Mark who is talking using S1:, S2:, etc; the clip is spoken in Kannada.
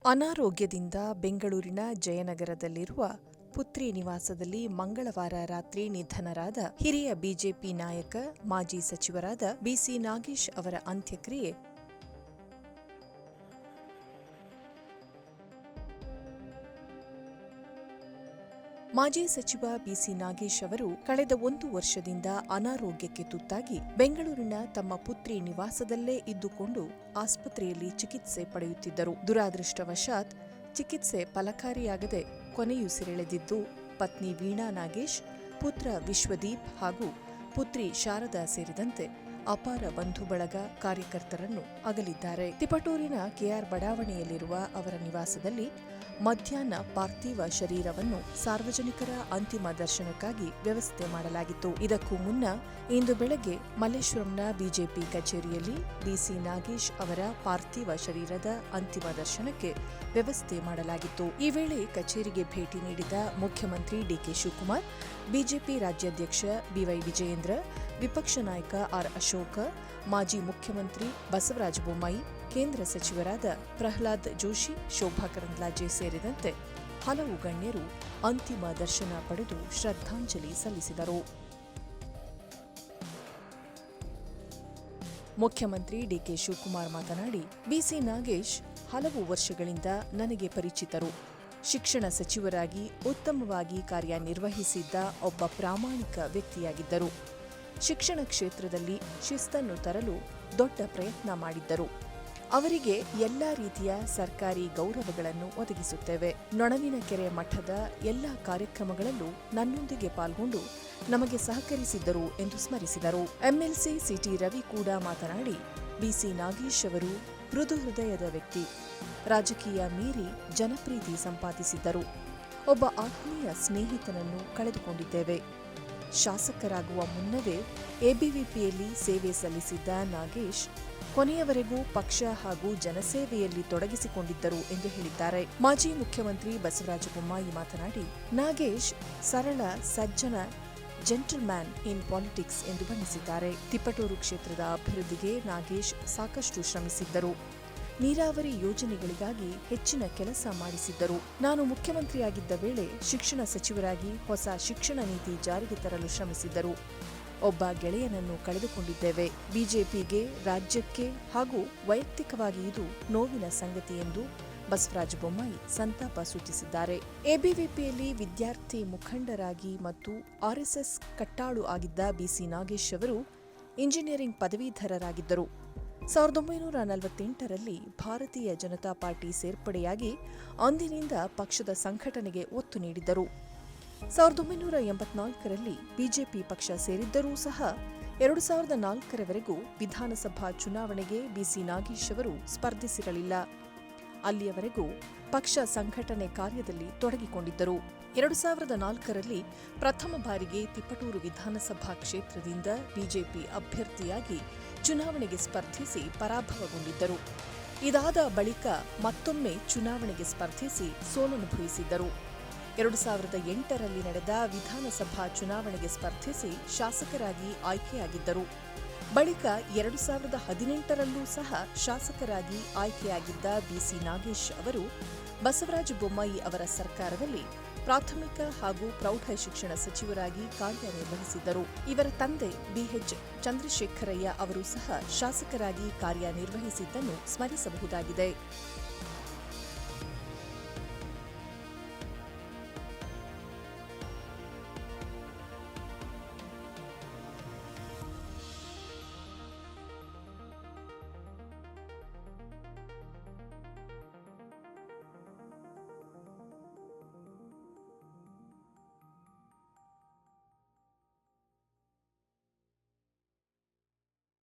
S1: ಅನಾರೋಗ್ಯದಿಂದ ಬೆಂಗಳೂರಿನ ಜಯನಗರದಲ್ಲಿರುವ ಪುತ್ರಿ ನಿವಾಸದಲ್ಲಿ ಮಂಗಳವಾರ ರಾತ್ರಿ ನಿಧನರಾದ ಹಿರಿಯ ಬಿಜೆಪಿ ನಾಯಕ, ಮಾಜಿ ಸಚಿವರಾದ ಬಿಸಿ ನಾಗೇಶ್ ಅವರ ಅಂತ್ಯಕ್ರಿಯೆ ಮಾಜಿ ಸಚಿವ ಬಿಸಿ ನಾಗೇಶ್ ಅವರು ಕಳೆದ 1 ವರ್ಷದಿಂದ ಅನಾರೋಗ್ಯಕ್ಕೆ ತುತ್ತಾಗಿ ಬೆಂಗಳೂರಿನ ತಮ್ಮ ಪುತ್ರಿ ನಿವಾಸದಲ್ಲೇ ಇದ್ದುಕೊಂಡು ಆಸ್ಪತ್ರೆಯಲ್ಲಿ ಚಿಕಿತ್ಸೆ ಪಡೆಯುತ್ತಿದ್ದರು. ದುರಾದೃಷ್ಟವಶಾತ್ ಚಿಕಿತ್ಸೆ ಫಲಕಾರಿಯಾಗದೆ ಕೊನೆಯುಸಿರೆಳೆದಿದ್ದು ಪತ್ನಿ ವೀಣಾ ನಾಗೇಶ್, ಪುತ್ರ ವಿಶ್ವದೀಪ್ ಹಾಗೂ ಪುತ್ರಿ ಶಾರದಾ ಸೇರಿದಂತೆ ಅಪಾರ ಬಂಧು ಬಳಗ, ಕಾರ್ಯಕರ್ತರನ್ನು ಅಗಲಿದ್ದಾರೆ. ತಿಪಟೂರಿನ ಕೆಆರ್ ಬಡಾವಣೆಯಲ್ಲಿರುವ ಅವರ ನಿವಾಸದಲ್ಲಿ ಮಧ್ಯಾಹ್ನ ಪಾರ್ಥಿವ ಶರೀರವನ್ನು ಸಾರ್ವಜನಿಕರ ಅಂತಿಮ ದರ್ಶನಕ್ಕಾಗಿ ವ್ಯವಸ್ಥೆ ಮಾಡಲಾಗಿತ್ತು. ಇದಕ್ಕೂ ಮುನ್ನ ಇಂದು ಬೆಳಗ್ಗೆ ಮಲ್ಲೇಶ್ವರಂನ ಬಿಜೆಪಿ ಕಚೇರಿಯಲ್ಲಿ ಬಿಸಿ ನಾಗೇಶ್ ಅವರ ಪಾರ್ಥಿವ ಶರೀರದ ಅಂತಿಮ ದರ್ಶನಕ್ಕೆ ವ್ಯವಸ್ಥೆ ಮಾಡಲಾಗಿತ್ತು. ಈ ವೇಳೆ ಕಚೇರಿಗೆ ಭೇಟಿ ನೀಡಿದ ಮುಖ್ಯಮಂತ್ರಿ ಡಿಕೆ ಶಿವಕುಮಾರ್, ಬಿಜೆಪಿ ರಾಜ್ಯಾಧ್ಯಕ್ಷ ಬಿವೈ ವಿಜಯೇಂದ್ರ, ವಿಪಕ್ಷ ನಾಯಕ ಆರ್ ಅಶೋಕ, ಮಾಜಿ ಮುಖ್ಯಮಂತ್ರಿ ಬಸವರಾಜ ಬೊಮ್ಮಾಯಿ, ಕೇಂದ್ರ ಸಚಿವರಾದ ಪ್ರಹ್ಲಾದ್ ಜೋಶಿ, ಶೋಭಾ ಕರಂದ್ಲಾಜೆ ಸೇರಿದಂತೆ ಹಲವು ಗಣ್ಯರು ಅಂತಿಮ ದರ್ಶನ ಪಡೆದು ಶ್ರದ್ಧಾಂಜಲಿ ಸಲ್ಲಿಸಿದರು. ಮುಖ್ಯಮಂತ್ರಿ ಡಿಕೆ ಶಿವಕುಮಾರ್ ಮಾತನಾಡಿ, ಬಿಸಿ ನಾಗೇಶ್ ಹಲವು ವರ್ಷಗಳಿಂದ ನನಗೆ ಪರಿಚಿತರು. ಶಿಕ್ಷಣ ಸಚಿವರಾಗಿ ಉತ್ತಮವಾಗಿ ಕಾರ್ಯನಿರ್ವಹಿಸಿದ್ದ ಒಬ್ಬ ಪ್ರಾಮಾಣಿಕ ವ್ಯಕ್ತಿಯಾಗಿದ್ದರು. ಶಿಕ್ಷಣ ಕ್ಷೇತ್ರದಲ್ಲಿ ಶಿಸ್ತನ್ನು ತರಲು ದೊಡ್ಡ ಪ್ರಯತ್ನ ಮಾಡಿದ್ದರು. ಅವರಿಗೆ ಎಲ್ಲ ರೀತಿಯ ಸರ್ಕಾರಿ ಗೌರವಗಳನ್ನು ಒದಗಿಸುತ್ತೇವೆ. ನೊಣವಿನಕೆರೆ ಮಠದ ಎಲ್ಲ ಕಾರ್ಯಕ್ರಮಗಳಲ್ಲೂ ನನ್ನೊಂದಿಗೆ ಪಾಲ್ಗೊಂಡು ನಮಗೆ ಸಹಕರಿಸಿದ್ದರು ಎಂದು ಸ್ಮರಿಸಿದರು. ಎಂಎಲ್ಸಿ ಸಿಟಿ ರವಿ ಕೂಡ ಮಾತನಾಡಿ, ಬಿಸಿ ನಾಗೇಶ್ ಅವರು ಮೃದು ಹೃದಯದ ವ್ಯಕ್ತಿ. ರಾಜಕೀಯ ಮೀರಿ ಜನಪ್ರೀತಿ ಸಂಪಾದಿಸಿದ್ದರು. ಒಬ್ಬ ಆತ್ಮೀಯ ಸ್ನೇಹಿತನನ್ನು ಕಳೆದುಕೊಂಡಿದ್ದೇವೆ. ಶಾಸಕರಾಗುವ ಮುನ್ನವೇ ಎಬಿವಿಪಿಯಲ್ಲಿ ಸೇವೆ ಸಲ್ಲಿಸಿದ್ದ ನಾಗೇಶ್ ಕೊನೆಯವರೆಗೂ ಪಕ್ಷ ಹಾಗೂ ಜನಸೇವೆಯಲ್ಲಿ ತೊಡಗಿಸಿಕೊಂಡಿದ್ದರು ಎಂದು ಹೇಳಿದ್ದಾರೆ. ಮಾಜಿ ಮುಖ್ಯಮಂತ್ರಿ ಬಸವರಾಜ ಬೊಮ್ಮಾಯಿ ಮಾತನಾಡಿ, ನಾಗೇಶ್ ಸರಳ, ಸಜ್ಜನ, ಜೆಂಟಲ್ಮ್ಯಾನ್ ಇನ್ ಪಾಲಿಟಿಕ್ಸ್ ಎಂದು ಬಣ್ಣಿಸಿದ್ದಾರೆ. ತಿಪಟೂರು ಕ್ಷೇತ್ರದ ಅಭಿವೃದ್ಧಿಗೆ ನಾಗೇಶ್ ಸಾಕಷ್ಟು ಶ್ರಮಿಸಿದ್ದರು. ನೀರಾವರಿ ಯೋಜನೆಗಳಿಗಾಗಿ ಹೆಚ್ಚಿನ ಕೆಲಸ ಮಾಡಿಸಿದ್ದರು. ನಾನು ಮುಖ್ಯಮಂತ್ರಿಯಾಗಿದ್ದ ವೇಳೆ ಶಿಕ್ಷಣ ಸಚಿವರಾಗಿ ಹೊಸ ಶಿಕ್ಷಣ ನೀತಿ ಜಾರಿಗೆ ತರಲು ಶ್ರಮಿಸಿದ್ದರು. ಒಬ್ಬ ಗೆಳೆಯನನ್ನು ಕಳೆದುಕೊಂಡಿದ್ದೇವೆ. ಬಿಜೆಪಿಗೆ, ರಾಜ್ಯಕ್ಕೆ ಹಾಗೂ ವೈಯಕ್ತಿಕವಾಗಿ ಇದು ನೋವಿನ ಸಂಗತಿ ಎಂದು ಬಸವರಾಜ ಬೊಮ್ಮಾಯಿ ಸಂತಾಪ ಸೂಚಿಸಿದ್ದಾರೆ. ಎಬಿವಿಪಿಯಲ್ಲಿ ವಿದ್ಯಾರ್ಥಿ ಮುಖಂಡರಾಗಿ ಮತ್ತು ಆರ್ಎಸ್ಎಸ್ ಕಟ್ಟಾಳು ಆಗಿದ್ದ ಬಿಸಿ ನಾಗೇಶ್ ಅವರು ಇಂಜಿನಿಯರಿಂಗ್ ಪದವೀಧರರಾಗಿದ್ದರು. 1948ರಲ್ಲಿ ಭಾರತೀಯ ಜನತಾ ಪಾರ್ಟಿ ಸೇರ್ಪಡೆಯಾಗಿ ಅಂದಿನಿಂದ ಪಕ್ಷದ ಸಂಘಟನೆಗೆ ಒತ್ತು ನೀಡಿದ್ದರು. 1984ರಲ್ಲಿ ಬಿಜೆಪಿ ಪಕ್ಷ ಸೇರಿದ್ದರೂ ಸಹ 2004ರವರೆಗೂ ವಿಧಾನಸಭಾ ಚುನಾವಣೆಗೆ ಬಿಸಿ ನಾಗೇಶ್ ಅವರು ಸ್ಪರ್ಧಿಸಿರಲಿಲ್ಲ. ಅಲ್ಲಿಯವರೆಗೂ ಪಕ್ಷ ಸಂಘಟನೆ ಕಾರ್ಯದಲ್ಲಿ ತೊಡಗಿಕೊಂಡಿದ್ದರು. 2004ರಲ್ಲಿ ಪ್ರಥಮ ಬಾರಿಗೆ ತಿಪಟೂರು ವಿಧಾನಸಭಾ ಕ್ಷೇತ್ರದಿಂದ ಬಿಜೆಪಿ ಅಭ್ಯರ್ಥಿಯಾಗಿ ಚುನಾವಣೆಗೆ ಸ್ಪರ್ಧಿಸಿ ಪರಾಭವಗೊಂಡಿದ್ದರು. ಇದಾದ ಬಳಿಕ ಮತ್ತೊಮ್ಮೆ ಚುನಾವಣೆಗೆ ಸ್ಪರ್ಧಿಸಿ ಸೋಲನುಭವಿಸಿದ್ದರು. 2008ರಲ್ಲಿ ನಡೆದ ವಿಧಾನಸಭಾ ಚುನಾವಣೆಗೆ ಸ್ಪರ್ಧಿಸಿ ಶಾಸಕರಾಗಿ ಆಯ್ಕೆಯಾಗಿದ್ದರು. ಬಳಿಕ 2018ರಲ್ಲೂ ಸಹ ಶಾಸಕರಾಗಿ ಆಯ್ಕೆಯಾಗಿದ್ದ ಬಿಸಿ ನಾಗೇಶ್ ಅವರು ಬಸವರಾಜ ಬೊಮ್ಮಾಯಿ ಅವರ ಸರ್ಕಾರದಲ್ಲಿ ಪ್ರಾಥಮಿಕ ಹಾಗೂ ಪ್ರೌಢ ಶಿಕ್ಷಣ ಸಚಿವರಾಗಿ ಕಾರ್ಯನಿರ್ವಹಿಸಿದ್ದರು. ಇವರ ತಂದೆ ಬಿಎಚ್ ಚಂದ್ರಶೇಖರಯ್ಯ ಅವರು ಸಹ ಶಾಸಕರಾಗಿ ಕಾರ್ಯನಿರ್ವಹಿಸಿದ್ದನ್ನು ಸ್ಮರಿಸಬಹುದಾಗಿದೆ.